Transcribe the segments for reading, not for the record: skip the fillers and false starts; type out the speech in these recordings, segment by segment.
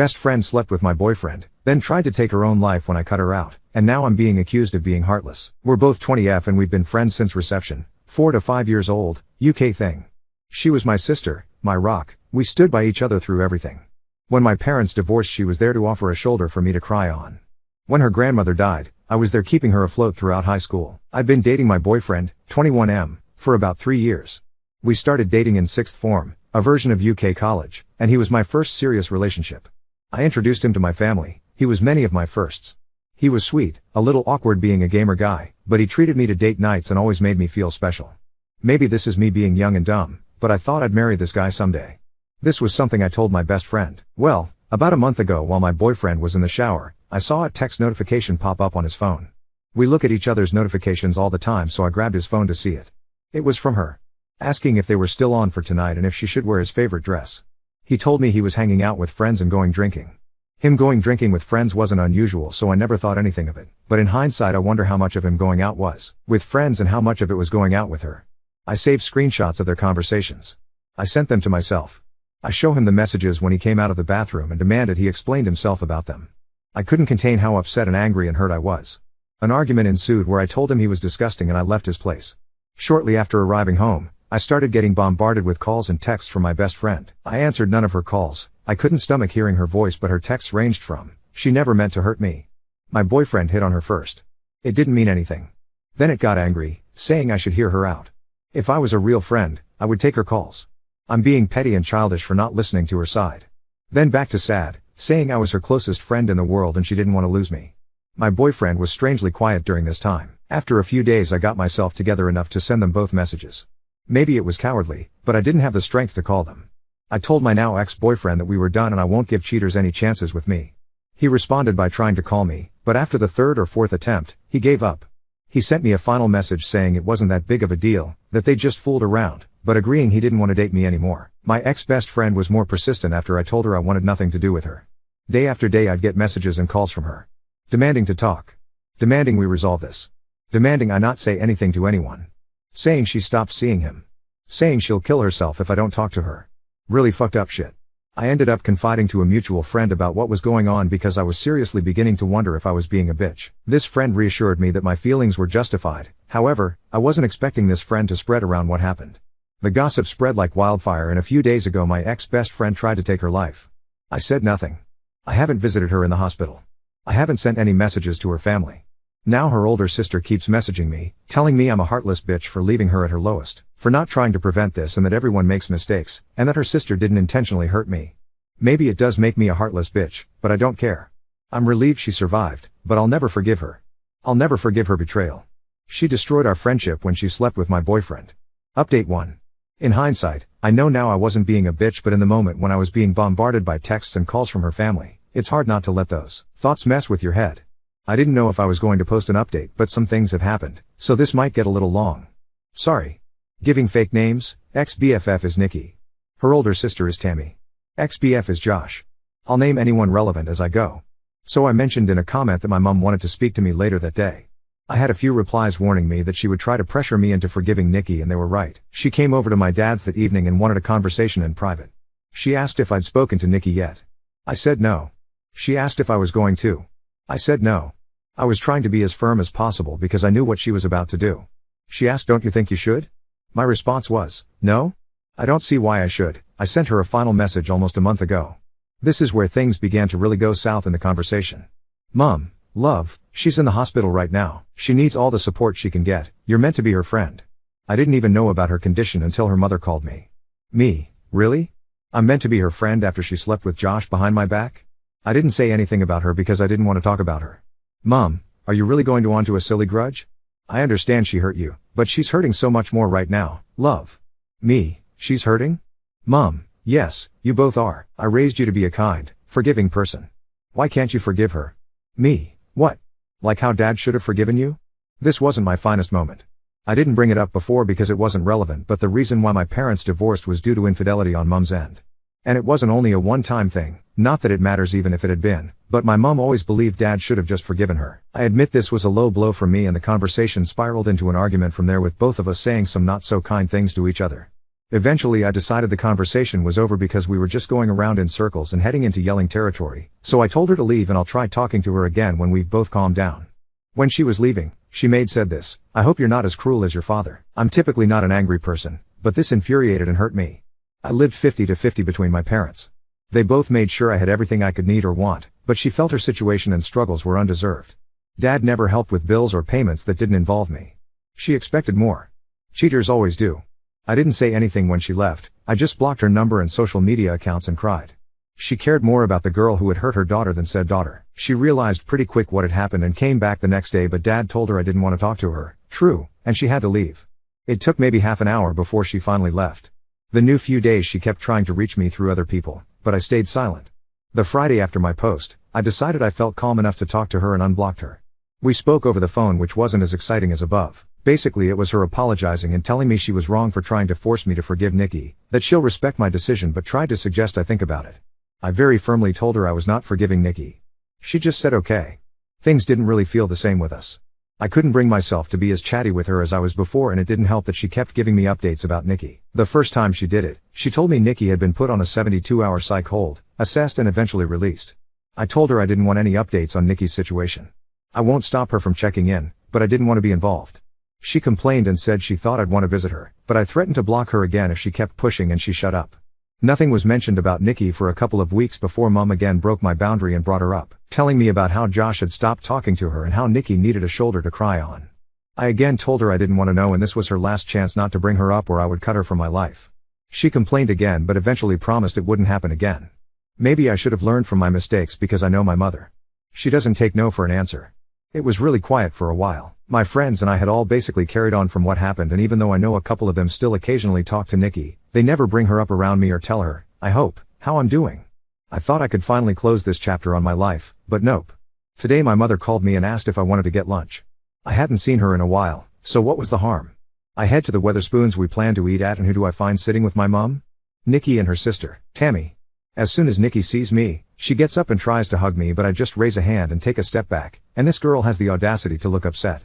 Best friend slept with my boyfriend, then tried to take her own life when I cut her out, and now I'm being accused of being heartless. We're both 20F and we've been friends since reception, 4 to 5 years old, UK thing. She was my sister, my rock, we stood by each other through everything. When my parents divorced, she was there to offer a shoulder for me to cry on. When her grandmother died, I was there keeping her afloat throughout high school. I'd been dating my boyfriend, 21M, for about 3 years. We started dating in 6th form, a version of UK college, and he was my first serious relationship. I introduced him to my family, he was many of my firsts. He was sweet, a little awkward being a gamer guy, but he treated me to date nights and always made me feel special. Maybe this is me being young and dumb, but I thought I'd marry this guy someday. This was something I told my best friend. Well, about a month ago while my boyfriend was in the shower, I saw a text notification pop up on his phone. We look at each other's notifications all the time, so I grabbed his phone to see it. It was from her, asking if they were still on for tonight and if she should wear his favorite dress. He told me he was hanging out with friends and going drinking. Him going drinking with friends wasn't unusual, so I never thought anything of it, but in hindsight I wonder how much of him going out was with friends and how much of it was going out with her. I saved screenshots of their conversations. I sent them to myself. I show him the messages when he came out of the bathroom and demanded he explained himself about them. I couldn't contain how upset and angry and hurt I was. An argument ensued where I told him he was disgusting and I left his place. Shortly after arriving home, I started getting bombarded with calls and texts from my best friend. I answered none of her calls. I couldn't stomach hearing her voice, but her texts ranged from, "She never meant to hurt me. My boyfriend hit on her first. It didn't mean anything." Then it got angry, saying I should hear her out. If I was a real friend, I would take her calls. I'm being petty and childish for not listening to her side. Then back to sad, saying I was her closest friend in the world and she didn't want to lose me. My boyfriend was strangely quiet during this time. After a few days I got myself together enough to send them both messages. Maybe it was cowardly, but I didn't have the strength to call them. I told my now ex-boyfriend that we were done and I won't give cheaters any chances with me. He responded by trying to call me, but after the 3rd or 4th attempt, he gave up. He sent me a final message saying it wasn't that big of a deal, that they just fooled around, but agreeing he didn't want to date me anymore. My ex-best friend was more persistent after I told her I wanted nothing to do with her. Day after day I'd get messages and calls from her. Demanding to talk. Demanding we resolve this. Demanding I not say anything to anyone. Saying she stopped seeing him. Saying she'll kill herself if I don't talk to her. Really fucked up shit. I ended up confiding to a mutual friend about what was going on because I was seriously beginning to wonder if I was being a bitch. This friend reassured me that my feelings were justified. However, I wasn't expecting this friend to spread around what happened. The gossip spread like wildfire and a few days ago my ex-best friend tried to take her life. I said nothing. I haven't visited her in the hospital. I haven't sent any messages to her family. Now her older sister keeps messaging me, telling me I'm a heartless bitch for leaving her at her lowest, for not trying to prevent this and that everyone makes mistakes, and that her sister didn't intentionally hurt me. Maybe it does make me a heartless bitch, but I don't care. I'm relieved she survived, but I'll never forgive her. I'll never forgive her betrayal. She destroyed our friendship when she slept with my boyfriend. Update 1. In hindsight, I know now I wasn't being a bitch, but in the moment when I was being bombarded by texts and calls from her family, it's hard not to let those thoughts mess with your head. I didn't know if I was going to post an update, but some things have happened, so this might get a little long. Sorry. Giving fake names. Ex-BFF is Nikki. Her older sister is Tammy. Ex-BF is Josh. I'll name anyone relevant as I go. So I mentioned in a comment that my mom wanted to speak to me later that day. I had a few replies warning me that she would try to pressure me into forgiving Nikki, and they were right. She came over to my dad's that evening and wanted a conversation in private. She asked if I'd spoken to Nikki yet. I said no. She asked if I was going to. I said no. I was trying to be as firm as possible because I knew what she was about to do. She asked, "Don't you think you should?" My response was, "No. I don't see why I should." I sent her a final message almost a month ago. This is where things began to really go south in the conversation. "Mom, love, she's in the hospital right now. She needs all the support she can get. You're meant to be her friend." I didn't even know about her condition until her mother called me. Me, really? I'm meant to be her friend after she slept with Josh behind my back? I didn't say anything about her because I didn't want to talk about her. "Mom, are you really going to onto a silly grudge? I understand she hurt you, but she's hurting so much more right now, love." "Me, she's hurting?" "Mom, yes, you both are. I raised you to be a kind, forgiving person. Why can't you forgive her?" "Me, what? Like how Dad should have forgiven you?" This wasn't my finest moment. I didn't bring it up before because it wasn't relevant, but the reason why my parents divorced was due to infidelity on Mom's end. And it wasn't only a one-time thing, not that it matters even if it had been, but my mom always believed Dad should have just forgiven her. I admit this was a low blow for me, and the conversation spiraled into an argument from there, with both of us saying some not so kind things to each other. Eventually I decided the conversation was over because we were just going around in circles and heading into yelling territory, so I told her to leave and I'll try talking to her again when we've both calmed down. When she was leaving, she said this: "I hope you're not as cruel as your father." I'm typically not an angry person, but this infuriated and hurt me. I lived 50-50 between my parents. They both made sure I had everything I could need or want, but she felt her situation and struggles were undeserved. Dad never helped with bills or payments that didn't involve me. She expected more. Cheaters always do. I didn't say anything when she left, I just blocked her number and social media accounts and cried. She cared more about the girl who had hurt her daughter than said daughter. She realized pretty quick what had happened and came back the next day, but Dad told her I didn't want to talk to her. True, and she had to leave. It took maybe half an hour before she finally left. The new few days she kept trying to reach me through other people, but I stayed silent. The Friday after my post, I decided I felt calm enough to talk to her and unblocked her. We spoke over the phone, which wasn't as exciting as above. Basically it was her apologizing and telling me she was wrong for trying to force me to forgive Nikki, that she'll respect my decision, but tried to suggest I think about it. I very firmly told her I was not forgiving Nikki. She just said okay. Things didn't really feel the same with us. I couldn't bring myself to be as chatty with her as I was before, and it didn't help that she kept giving me updates about Nikki. The first time she did it, she told me Nikki had been put on a 72-hour psych hold, assessed and eventually released. I told her I didn't want any updates on Nikki's situation. I won't stop her from checking in, but I didn't want to be involved. She complained and said she thought I'd want to visit her, but I threatened to block her again if she kept pushing, and she shut up. Nothing was mentioned about Nikki for a couple of weeks before Mom again broke my boundary and brought her up, telling me about how Josh had stopped talking to her and how Nikki needed a shoulder to cry on. I again told her I didn't want to know, and this was her last chance not to bring her up or I would cut her from my life. She complained again but eventually promised it wouldn't happen again. Maybe I should have learned from my mistakes because I know my mother. She doesn't take no for an answer. It was really quiet for a while. My friends and I had all basically carried on from what happened, and even though I know a couple of them still occasionally talk to Nikki, they never bring her up around me or tell her, I hope, how I'm doing. I thought I could finally close this chapter on my life, but nope. Today my mother called me and asked if I wanted to get lunch. I hadn't seen her in a while, so what was the harm? I head to the Weatherspoons we plan to eat at, and who do I find sitting with my mom? Nikki and her sister, Tammy. As soon as Nikki sees me, she gets up and tries to hug me, but I just raise a hand and take a step back, and this girl has the audacity to look upset.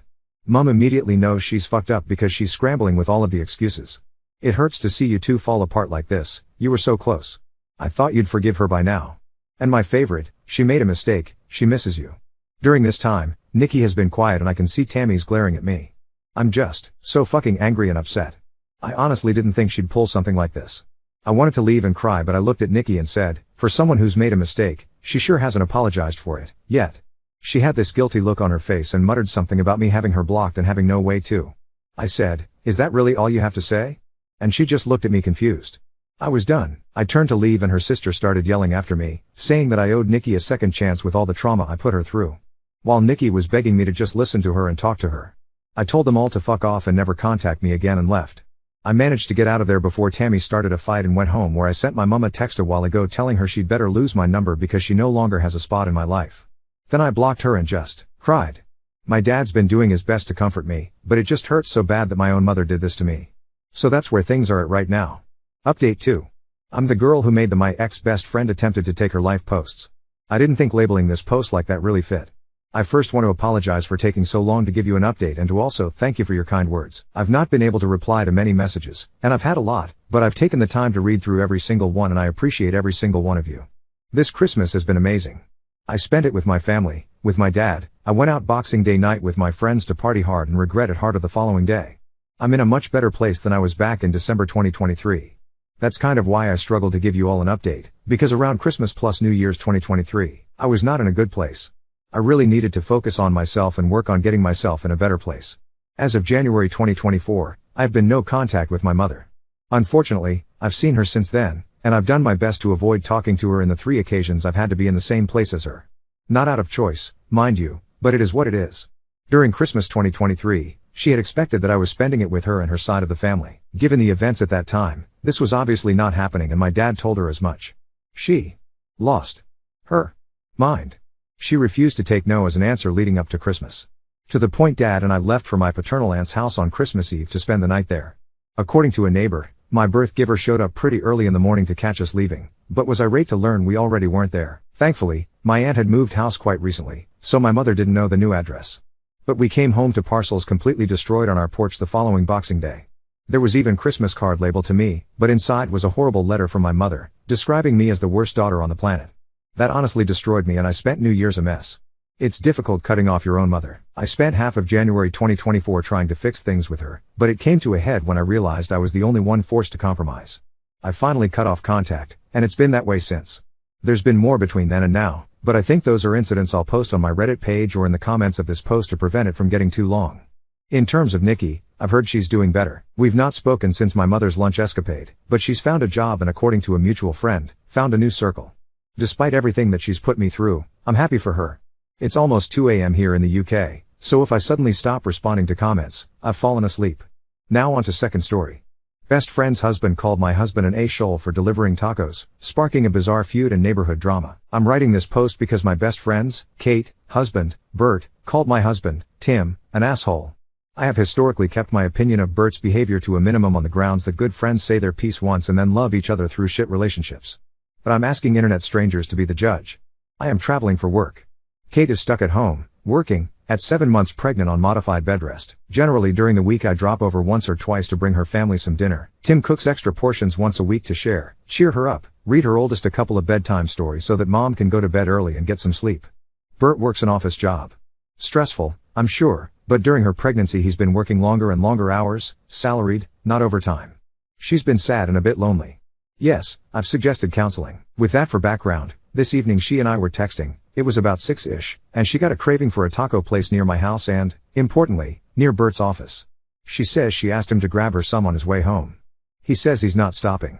Mom immediately knows she's fucked up because she's scrambling with all of the excuses. It hurts to see you two fall apart like this, you were so close. I thought you'd forgive her by now. And my favorite, she made a mistake, she misses you. During this time, Nikki has been quiet and I can see Tammy's glaring at me. I'm just so fucking angry and upset. I honestly didn't think she'd pull something like this. I wanted to leave and cry, but I looked at Nikki and said, for someone who's made a mistake, she sure hasn't apologized for it, yet. She had this guilty look on her face and muttered something about me having her blocked and having no way to. I said, is that really all you have to say? And she just looked at me confused. I was done. I turned to leave and her sister started yelling after me, saying that I owed Nikki a second chance with all the trauma I put her through. While Nikki was begging me to just listen to her and talk to her. I told them all to fuck off and never contact me again and left. I managed to get out of there before Tammy started a fight and went home, where I sent my mom a text a while ago telling her she'd better lose my number because she no longer has a spot in my life. Then I blocked her and just cried. My dad's been doing his best to comfort me, but it just hurts so bad that my own mother did this to me. So that's where things are at right now. Update 2. I'm the girl who made the my ex-best friend attempted to take her life posts. I didn't think labeling this post like that really fit. I first want to apologize for taking so long to give you an update and to also thank you for your kind words. I've not been able to reply to many messages, and I've had a lot, but I've taken the time to read through every single one and I appreciate every single one of you. This Christmas has been amazing. I spent it with my family, with my dad. I went out Boxing Day night with my friends to party hard and regret it harder the following day. I'm in a much better place than I was back in December 2023. That's kind of why I struggled to give you all an update, because around Christmas plus New Year's 2023, I was not in a good place. I really needed to focus on myself and work on getting myself in a better place. As of January 2024, I have been no contact with my mother. Unfortunately, I've seen her since then, and I've done my best to avoid talking to her in the 3 occasions I've had to be in the same place as her. Not out of choice, mind you, but it is what it is. During Christmas 2023, she had expected that I was spending it with her and her side of the family. Given the events at that time, this was obviously not happening, and my dad told her as much. She lost her mind. She refused to take no as an answer leading up to Christmas. To the point Dad and I left for my paternal aunt's house on Christmas Eve to spend the night there. According to a neighbor, my birth giver showed up pretty early in the morning to catch us leaving, but was irate to learn we already weren't there. Thankfully, my aunt had moved house quite recently, so my mother didn't know the new address. But we came home to parcels completely destroyed on our porch the following Boxing Day. There was even Christmas card labeled to me, but inside was a horrible letter from my mother, describing me as the worst daughter on the planet. That honestly destroyed me and I spent New Year's a mess. It's difficult cutting off your own mother. I spent half of January 2024 trying to fix things with her, but it came to a head when I realized I was the only one forced to compromise. I finally cut off contact, and it's been that way since. There's been more between then and now, but I think those are incidents I'll post on my Reddit page or in the comments of this post to prevent it from getting too long. In terms of Nikki, I've heard she's doing better. We've not spoken since my mother's lunch escapade, but she's found a job and according to a mutual friend, found a new circle. Despite everything that she's put me through, I'm happy for her. It's almost 2 a.m. here in the UK, so if I suddenly stop responding to comments, I've fallen asleep. Now on to second story. Best friend's husband called my husband an a-shole for delivering tacos, sparking a bizarre feud and neighborhood drama. I'm writing this post because my best friends, Kate, husband, Bert, called my husband, Tim, an asshole. I have historically kept my opinion of Bert's behavior to a minimum on the grounds that good friends say their piece once and then love each other through shit relationships. But I'm asking internet strangers to be the judge. I am traveling for work. Kate is stuck at home, working, at 7 months pregnant on modified bed rest. Generally during the week I drop over once or twice to bring her family some dinner. Tim cooks extra portions once a week to share, cheer her up, read her oldest a couple of bedtime stories so that mom can go to bed early and get some sleep. Bert works an office job. Stressful, I'm sure, but during her pregnancy he's been working longer and longer hours, salaried, not overtime. She's been sad and a bit lonely. Yes, I've suggested counseling. With that for background, this evening she and I were texting, it was about 6-ish, and she got a craving for a taco place near my house and, importantly, near Bert's office. She says she asked him to grab her some on his way home. He says he's not stopping.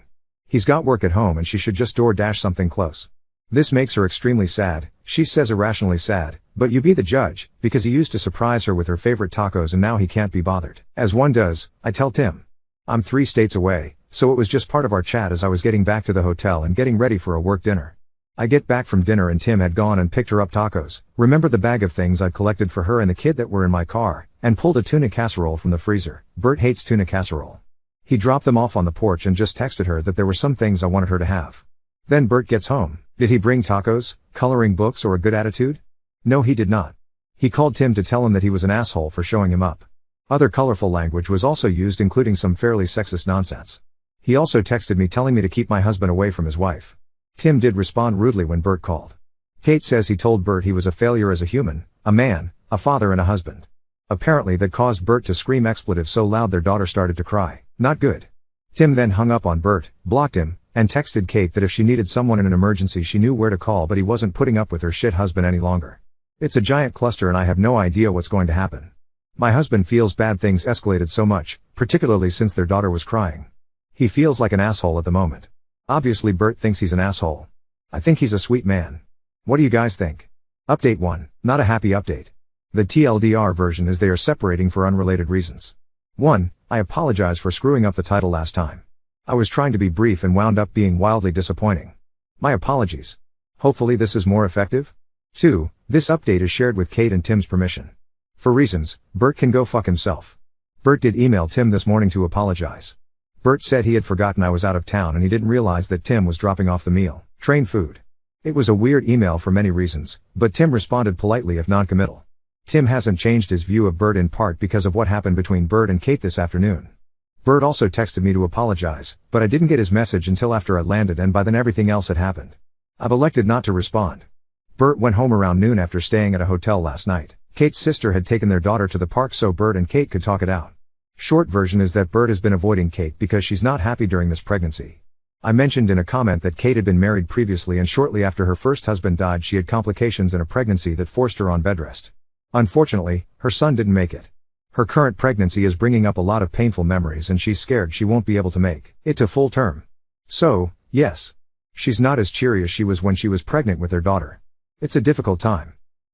He's got work at home and she should just DoorDash something close. This makes her extremely sad, she says irrationally sad, but you be the judge, because he used to surprise her with her favorite tacos and now he can't be bothered. As one does, I tell Tim. I'm 3 states away, so it was just part of our chat as I was getting back to the hotel and getting ready for a work dinner. I get back from dinner and Tim had gone and picked her up tacos, remembered the bag of things I'd collected for her and the kid that were in my car, and pulled a tuna casserole from the freezer. Bert hates tuna casserole. He dropped them off on the porch and just texted her that there were some things I wanted her to have. Then Bert gets home. Did he bring tacos, coloring books or a good attitude? No, he did not. He called Tim to tell him that he was an asshole for showing him up. Other colorful language was also used, including some fairly sexist nonsense. He also texted me telling me to keep my husband away from his wife. Tim did respond rudely when Bert called. Kate says he told Bert he was a failure as a human, a man, a father and a husband. Apparently that caused Bert to scream expletives so loud their daughter started to cry. Not good. Tim then hung up on Bert, blocked him, and texted Kate that if she needed someone in an emergency she knew where to call, but he wasn't putting up with her shit husband any longer. It's a giant cluster and I have no idea what's going to happen. My husband feels bad things escalated so much, particularly since their daughter was crying. He feels like an asshole at the moment. Obviously Bert thinks he's an asshole. I think he's a sweet man. What do you guys think? Update 1, not a happy update. The TLDR version is they are separating for unrelated reasons. 1, I apologize for screwing up the title last time. I was trying to be brief and wound up being wildly disappointing. My apologies. Hopefully this is more effective. 2, this update is shared with Kate and Tim's permission. For reasons, Bert can go fuck himself. Bert did email Tim this morning to apologize. Bert said he had forgotten I was out of town and he didn't realize that Tim was dropping off the meal, train food. It was a weird email for many reasons, but Tim responded politely if non-committal. Tim hasn't changed his view of Bert in part because of what happened between Bert and Kate this afternoon. Bert also texted me to apologize, but I didn't get his message until after I landed and by then everything else had happened. I've elected not to respond. Bert went home around noon after staying at a hotel last night. Kate's sister had taken their daughter to the park so Bert and Kate could talk it out. Short version is that Bert has been avoiding Kate because she's not happy during this pregnancy. I mentioned in a comment that Kate had been married previously and shortly after her first husband died she had complications in a pregnancy that forced her on bed rest. Unfortunately, her son didn't make it. Her current pregnancy is bringing up a lot of painful memories and she's scared she won't be able to make it to full term. So, yes. She's not as cheery as she was when she was pregnant with their daughter. It's a difficult time.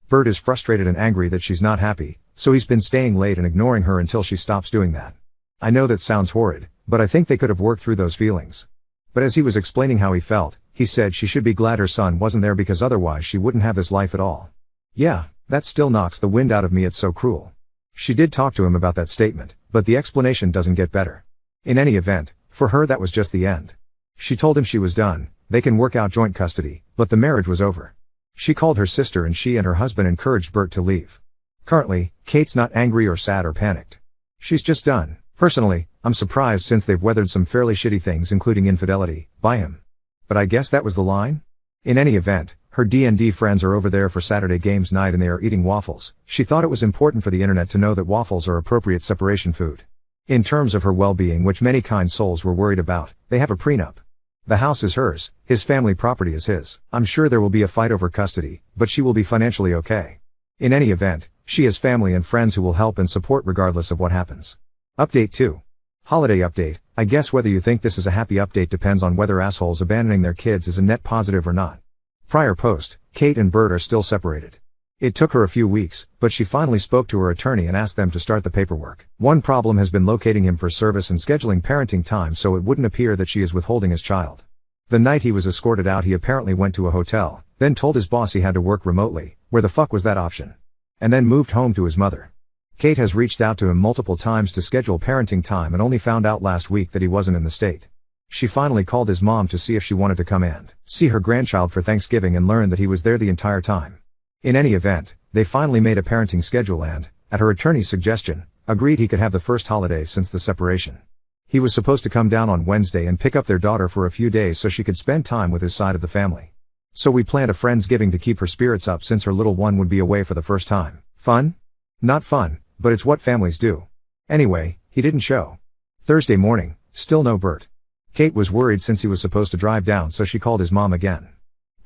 Bert is frustrated and angry that she's not happy, so he's been staying late and ignoring her until she stops doing that. I know that sounds horrid, but I think they could have worked through those feelings. But as he was explaining how he felt, he said she should be glad her son wasn't there because otherwise she wouldn't have this life at all. Yeah, that still knocks the wind out of me. It's so cruel. She did talk to him about that statement, but the explanation doesn't get better. In any event, for her that was just the end. She told him she was done, they can work out joint custody, but the marriage was over. She called her sister and she and her husband encouraged Bert to leave. Currently, Kate's not angry or sad or panicked. She's just done. Personally, I'm surprised since they've weathered some fairly shitty things including infidelity, by him. But I guess that was the line? In any event, her D&D friends are over there for Saturday games night and they are eating waffles. She thought it was important for the internet to know that waffles are appropriate separation food. In terms of her well-being, which many kind souls were worried about, they have a prenup. The house is hers, his family property is his. I'm sure there will be a fight over custody, but she will be financially okay. In any event, she has family and friends who will help and support regardless of what happens. Update 2. Holiday update. I guess whether you think this is a happy update depends on whether assholes abandoning their kids is a net positive or not. Prior post, Kate and Bert are still separated. It took her a few weeks, but she finally spoke to her attorney and asked them to start the paperwork. One problem has been locating him for service and scheduling parenting time so it wouldn't appear that she is withholding his child. The night he was escorted out he apparently went to a hotel, then told his boss he had to work remotely, where the fuck was that option? And then moved home to his mother. Kate has reached out to him multiple times to schedule parenting time and only found out last week that he wasn't in the state. She finally called his mom to see if she wanted to come and see her grandchild for Thanksgiving and learned that he was there the entire time. In any event, they finally made a parenting schedule and, at her attorney's suggestion, agreed he could have the first holiday since the separation. He was supposed to come down on Wednesday and pick up their daughter for a few days so she could spend time with his side of the family. So we planned a Friendsgiving to keep her spirits up since her little one would be away for the first time. Fun? Not fun, but it's what families do. Anyway, he didn't show. Thursday morning, still no Bert. Kate was worried since he was supposed to drive down, so she called his mom again.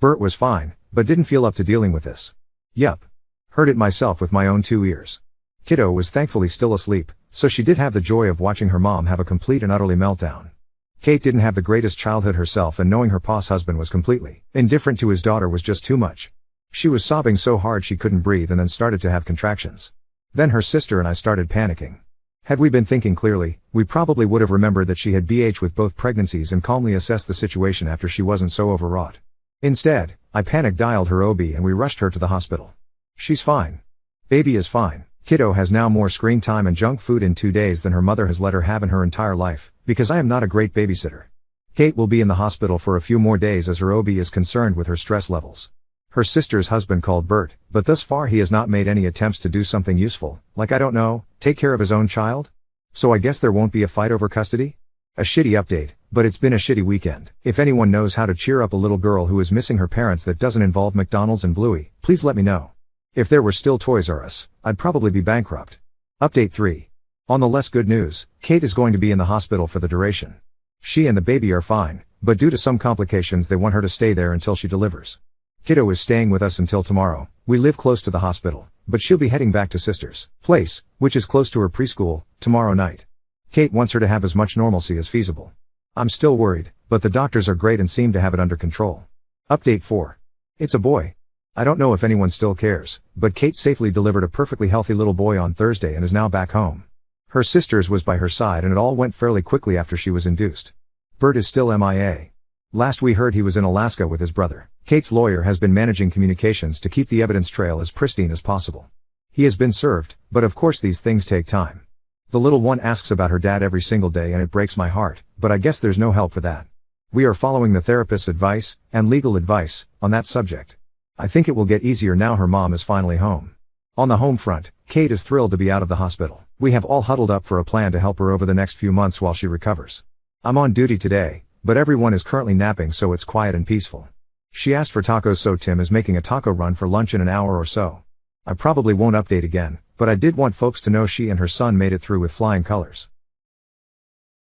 Bert was fine, but didn't feel up to dealing with this. Yup. Heard it myself with my own 2 ears. Kiddo was thankfully still asleep, so she did have the joy of watching her mom have a complete and utterly meltdown. Kate didn't have the greatest childhood herself, and knowing her boss husband was completely indifferent to his daughter was just too much. She was sobbing so hard she couldn't breathe and then started to have contractions. Then her sister and I started panicking. Had we been thinking clearly, we probably would have remembered that she had BH with both pregnancies and calmly assessed the situation after she wasn't so overwrought. Instead, I panic dialed her OB and we rushed her to the hospital. She's fine. Baby is fine. Kiddo has now more screen time and junk food in 2 days than her mother has let her have in her entire life, because I am not a great babysitter. Kate will be in the hospital for a few more days as her OB is concerned with her stress levels. Her sister's husband called Bert, but thus far he has not made any attempts to do something useful, like I don't know, take care of his own child? So I guess there won't be a fight over custody? A shitty update, but it's been a shitty weekend. If anyone knows how to cheer up a little girl who is missing her parents that doesn't involve McDonald's and Bluey, please let me know. If there were still Toys R Us, I'd probably be bankrupt. Update 3. On the less good news, Kate is going to be in the hospital for the duration. She and the baby are fine, but due to some complications they want her to stay there until she delivers. Kiddo is staying with us until tomorrow. We live close to the hospital, but she'll be heading back to sister's place, which is close to her preschool, tomorrow night. Kate wants her to have as much normalcy as feasible. I'm still worried, but the doctors are great and seem to have it under control. Update 4. It's a boy. I don't know if anyone still cares, but Kate safely delivered a perfectly healthy little boy on Thursday and is now back home. Her sister's was by her side and it all went fairly quickly after she was induced. Bert is still MIA. Last we heard he was in Alaska with his brother. Kate's lawyer has been managing communications to keep the evidence trail as pristine as possible. He has been served, but of course these things take time. The little one asks about her dad every single day and it breaks my heart, but I guess there's no help for that. We are following the therapist's advice, and legal advice, on that subject. I think it will get easier now her mom is finally home. On the home front, Kate is thrilled to be out of the hospital. We have all huddled up for a plan to help her over the next few months while she recovers. I'm on duty today, but everyone is currently napping so it's quiet and peaceful. She asked for tacos so Tim is making a taco run for lunch in an hour or so. I probably won't update again, but I did want folks to know she and her son made it through with flying colors.